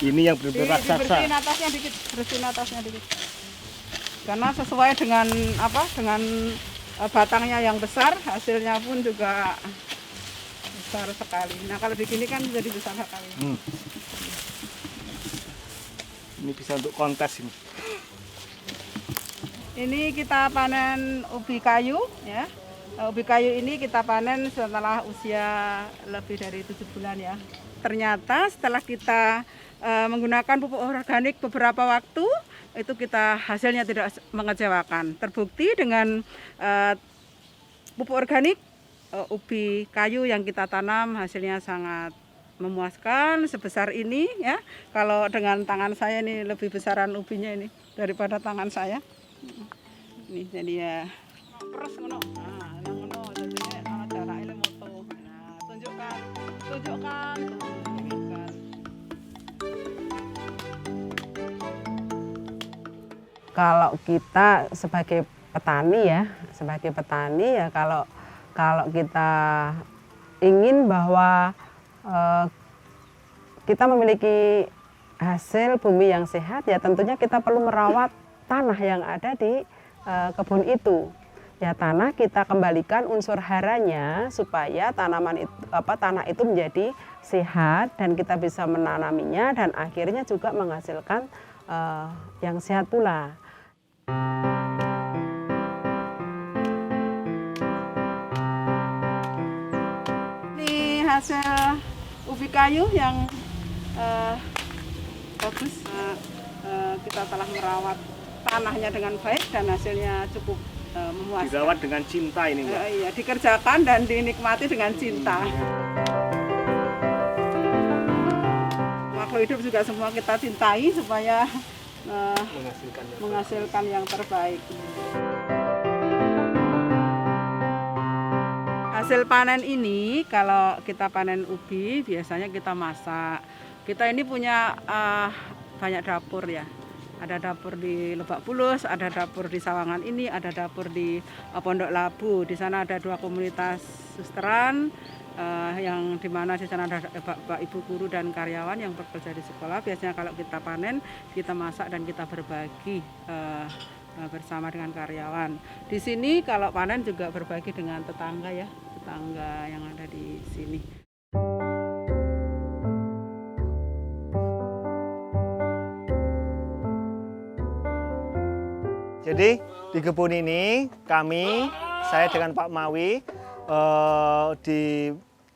Ini yang benar-benar raksasa. Bersihin atasnya dikit. Karena sesuai dengan dengan batangnya yang besar, hasilnya pun juga besar sekali. Nah kalau di sini kan jadi besar sekali. Ini bisa untuk kontes ini. Ini kita panen ubi kayu ya. Ubi kayu ini kita panen setelah usia lebih dari 7 bulan ya. Ternyata setelah kita menggunakan pupuk organik beberapa waktu, itu kita hasilnya tidak mengecewakan. Terbukti dengan pupuk organik, ubi kayu yang kita tanam hasilnya sangat memuaskan sebesar ini ya. Kalau dengan tangan saya ini lebih besaran ubinya ini daripada tangan saya. Ini jadi ya terus ngono. Nah, ngono jadinya ana jarake moto. Nah, tunjukkan. Kalau kita sebagai petani ya kalau kita ingin bahwa kita memiliki hasil bumi yang sehat ya tentunya kita perlu merawat tanah yang ada di kebun itu. Ya tanah kita kembalikan unsur haranya supaya tanah itu menjadi sehat dan kita bisa menanaminya dan akhirnya juga menghasilkan yang sehat pula. Ini hasil ubi kayu yang bagus. Kita telah merawat tanahnya dengan baik dan hasilnya cukup memuaskan. Dirawat dengan cinta ini, Mbak. Iya, dikerjakan dan dinikmati dengan cinta. Makhluk hidup juga semua kita cintai supaya menghasilkan yang terbaik. Hasil panen ini kalau kita panen ubi biasanya kita masak. Kita ini punya banyak dapur ya. Ada dapur di Lebak Bulus, ada dapur di Sawangan ini, ada dapur di Pondok Labu. Di sana ada 2 komunitas susteran yang dimana di sana ada bapak ibu guru dan karyawan yang bekerja di sekolah. Biasanya kalau kita panen, kita masak dan kita berbagi bersama dengan karyawan. Di sini kalau panen juga berbagi dengan tetangga ya, tetangga yang ada di sini. Jadi di kebun ini saya dengan Pak Mawi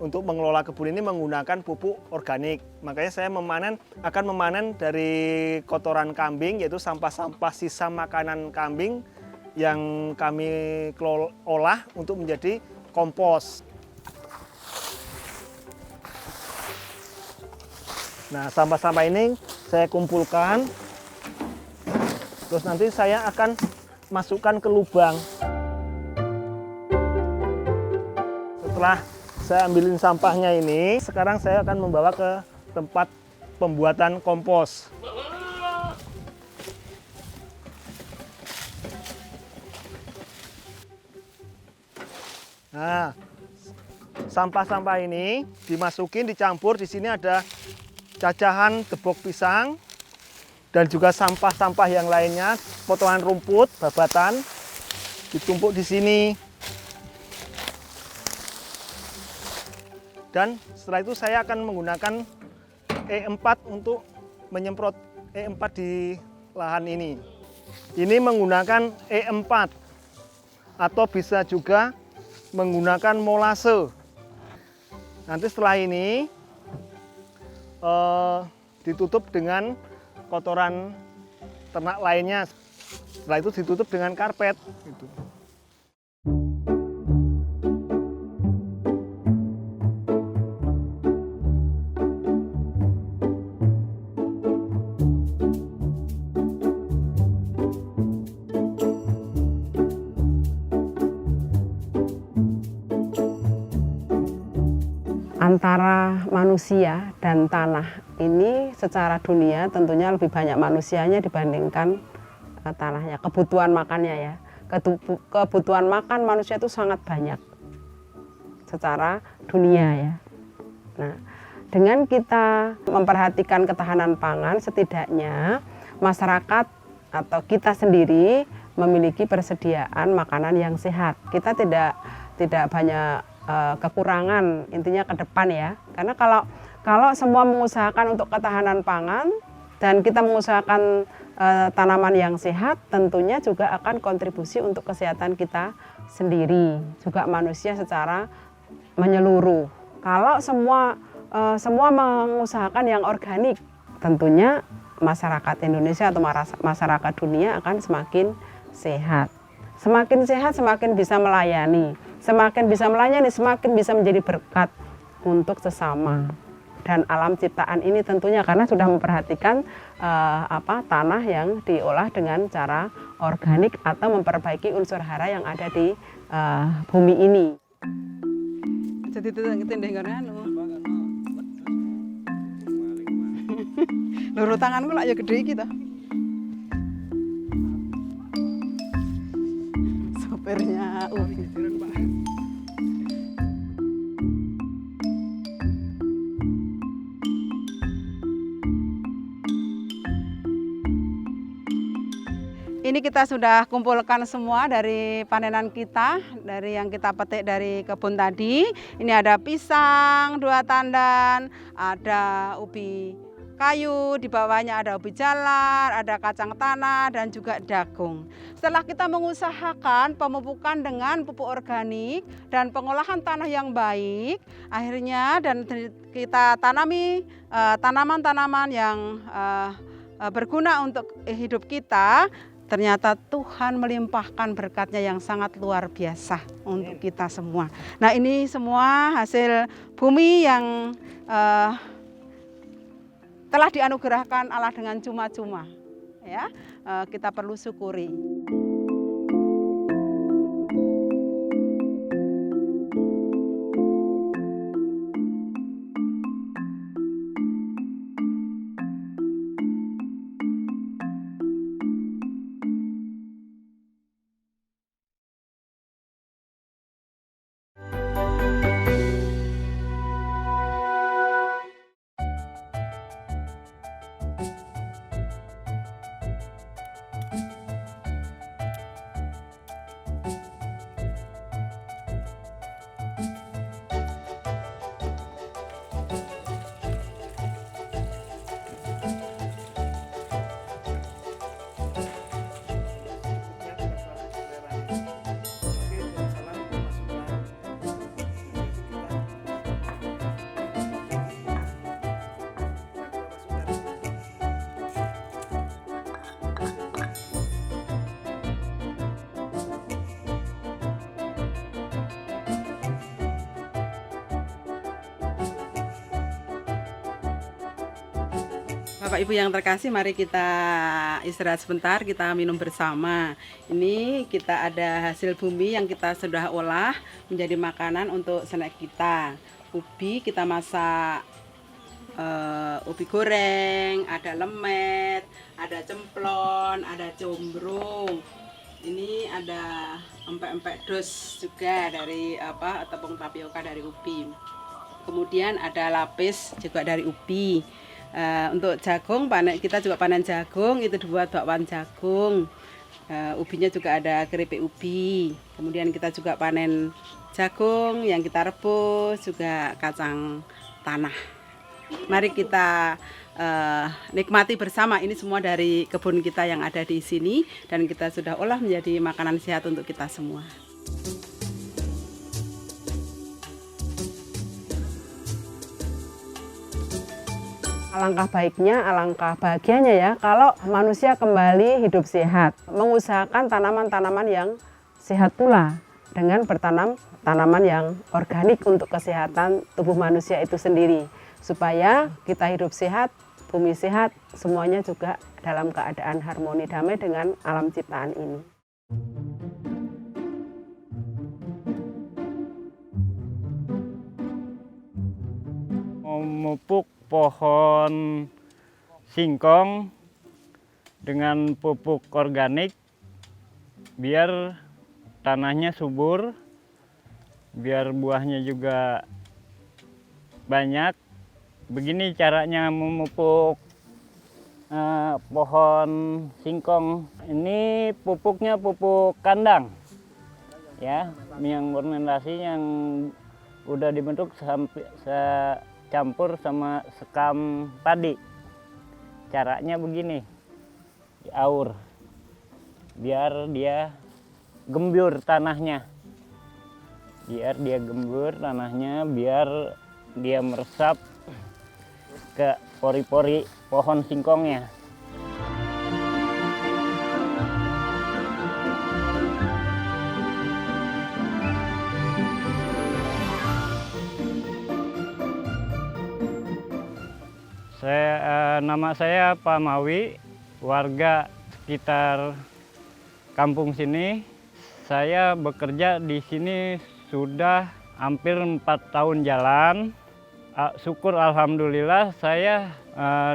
untuk mengelola kebun ini menggunakan pupuk organik. Makanya saya akan memanen dari kotoran kambing, yaitu sampah-sampah sisa makanan kambing yang kami olah untuk menjadi kompos. Nah, sampah-sampah ini saya kumpulkan. Terus nanti saya akan masukkan ke lubang. Setelah saya ambilin sampahnya ini, sekarang saya akan membawa ke tempat pembuatan kompos. Nah, sampah-sampah ini dimasukin, dicampur. Di sini ada cacahan debok pisang. Dan juga sampah-sampah yang lainnya, potongan rumput, babatan, ditumpuk di sini. Dan setelah itu saya akan menggunakan E4 untuk menyemprot E4 di lahan ini. Ini menggunakan E4 atau bisa juga menggunakan molase. Nanti setelah ini ditutup dengan kotoran ternak lainnya. Setelah itu ditutup dengan karpet. Gitu. Antara manusia dan tanah ini secara dunia tentunya lebih banyak manusianya dibandingkan tanahnya. Kebutuhan makannya ya, kebutuhan makan manusia itu sangat banyak secara dunia ya. Nah, Dengan kita memperhatikan ketahanan pangan, setidaknya masyarakat atau kita sendiri memiliki persediaan makanan yang sehat. Kita tidak banyak kekurangan, intinya ke depan ya. Karena kalau semua mengusahakan untuk ketahanan pangan dan kita mengusahakan tanaman yang sehat, tentunya juga akan kontribusi untuk kesehatan kita sendiri, juga manusia secara menyeluruh. Kalau semua mengusahakan yang organik, tentunya masyarakat Indonesia atau masyarakat dunia akan semakin sehat. Semakin sehat, semakin bisa melayani. Semakin bisa melayani, semakin bisa menjadi berkat untuk sesama. Dan alam ciptaan ini tentunya karena sudah memperhatikan tanah yang diolah dengan cara organik atau memperbaiki unsur hara yang ada di bumi ini. Jadi tindih karena loro tanganku lah ya gede kita. Sopirnya Ubi. Ini kita sudah kumpulkan semua dari panenan kita, dari yang kita petik dari kebun tadi. Ini ada pisang 2 tandan, ada ubi kayu, di bawahnya ada ubi jalar, ada kacang tanah, dan juga jagung. Setelah kita mengusahakan pemupukan dengan pupuk organik dan pengolahan tanah yang baik, akhirnya dan kita tanami tanaman-tanaman yang berguna untuk hidup kita, ternyata Tuhan melimpahkan berkatnya yang sangat luar biasa untuk kita semua. Nah, ini semua hasil bumi yang telah dianugerahkan Allah dengan cuma-cuma, ya, kita perlu syukuri. Bapak Ibu yang terkasih, mari kita istirahat sebentar, kita minum bersama. Ini kita ada hasil bumi yang kita sudah olah menjadi makanan untuk snack kita. Ubi kita masak ubi goreng, ada lemet, ada cemplon, ada combro. Ini ada empek-empek dos juga dari tepung tapioka dari ubi. Kemudian ada lapis juga dari ubi. Untuk jagung kita juga panen jagung, itu dibuat bakwan jagung. Ubinya juga ada keripik ubi. Kemudian kita juga panen jagung yang kita rebus, juga kacang tanah. Mari kita nikmati bersama, ini semua dari kebun kita yang ada di sini dan kita sudah olah menjadi makanan sehat untuk kita semua. Alangkah baiknya, alangkah bahagianya ya kalau manusia kembali hidup sehat, mengusahakan tanaman-tanaman yang sehat pula dengan bertanam tanaman yang organik untuk kesehatan tubuh manusia itu sendiri, supaya kita hidup sehat, bumi sehat, semuanya juga dalam keadaan harmoni damai dengan alam ciptaan ini. Memupuk pohon singkong dengan pupuk organik biar tanahnya subur, biar buahnya juga banyak Begini caranya memupuk pohon singkong. Ini pupuknya pupuk kandang, ya, yang fermentasi yang udah dibentuk sampai campur sama sekam padi. Caranya begini, diaur, biar dia gembur tanahnya. Biar dia gembur tanahnya, biar dia meresap ke pori-pori pohon singkongnya. Nama saya Pak Mawi, warga sekitar kampung sini. Saya bekerja di sini sudah hampir 4 tahun jalan. Syukur alhamdulillah saya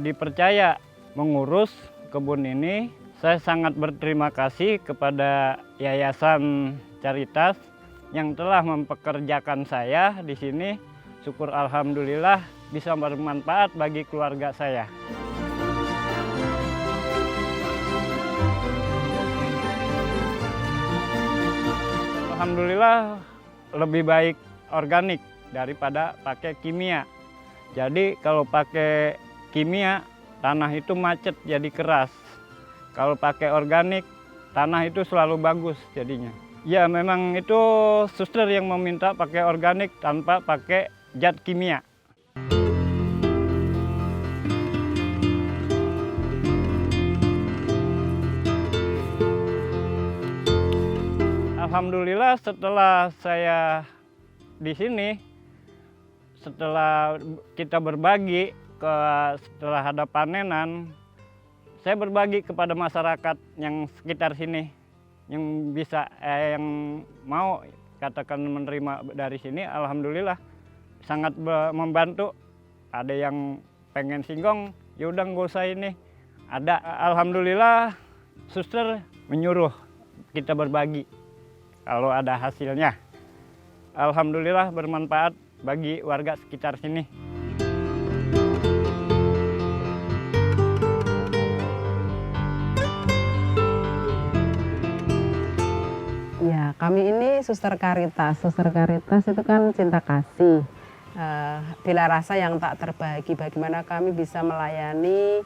dipercaya mengurus kebun ini. Saya sangat berterima kasih kepada Yayasan Caritas yang telah mempekerjakan saya di sini. Syukur alhamdulillah bisa bermanfaat bagi keluarga saya. Alhamdulillah lebih baik organik daripada pakai kimia. Jadi kalau pakai kimia, tanah itu macet jadi keras. Kalau pakai organik, tanah itu selalu bagus jadinya. Ya memang itu suster yang meminta pakai organik tanpa pakai zat kimia. Alhamdulillah setelah saya di sini, setelah kita berbagi, setelah ada panenan, saya berbagi kepada masyarakat yang sekitar sini, yang bisa, yang mau katakan menerima dari sini. Alhamdulillah sangat membantu. Ada yang pengen singkong, ya udah nggak usah ini. Ada, alhamdulillah suster menyuruh kita berbagi kalau ada hasilnya. Alhamdulillah bermanfaat bagi warga sekitar sini. Ya, kami ini Suster Caritas. Suster Caritas itu kan cinta kasih. Bila rasa yang tak terbagi, bagaimana kami bisa melayani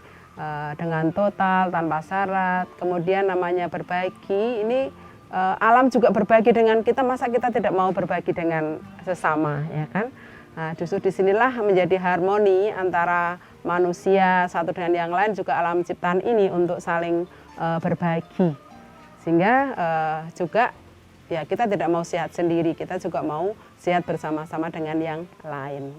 dengan total, tanpa syarat. Kemudian namanya berbagi, ini alam juga berbagi dengan kita, masa kita tidak mau berbagi dengan sesama, ya kan? Nah, justru disinilah menjadi harmoni antara manusia satu dengan yang lain, juga alam ciptaan ini untuk saling berbagi. Sehingga juga ya kita tidak mau sehat sendiri, kita juga mau sehat bersama-sama dengan yang lain.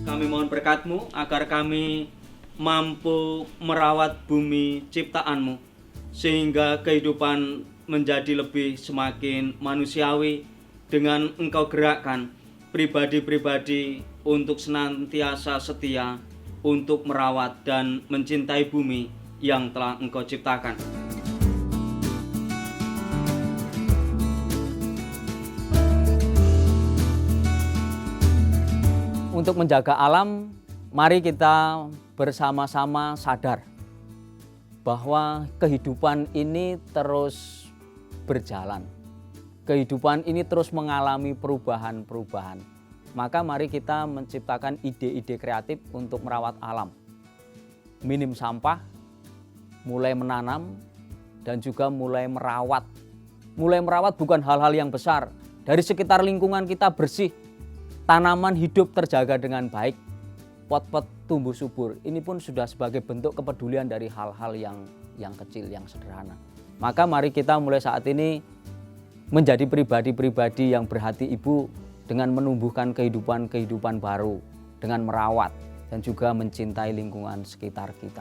Kami mohon berkat-Mu agar kami mampu merawat bumi ciptaan-Mu, sehingga kehidupan menjadi lebih semakin manusiawi dengan Engkau gerakkan pribadi-pribadi untuk senantiasa setia untuk merawat dan mencintai bumi yang telah Engkau ciptakan. Untuk menjaga alam, mari kita bersama-sama sadar bahwa kehidupan ini terus berjalan. Kehidupan ini terus mengalami perubahan-perubahan. Maka mari kita menciptakan ide-ide kreatif untuk merawat alam. Minim sampah, mulai menanam, dan juga mulai merawat. Mulai merawat bukan hal-hal yang besar. Dari sekitar lingkungan kita bersih, tanaman hidup terjaga dengan baik, pot-pot tumbuh subur. Ini pun sudah sebagai bentuk kepedulian dari hal-hal yang kecil, yang sederhana. Maka mari kita mulai saat ini menjadi pribadi-pribadi yang berhati ibu dengan menumbuhkan kehidupan-kehidupan baru, dengan merawat dan juga mencintai lingkungan sekitar kita.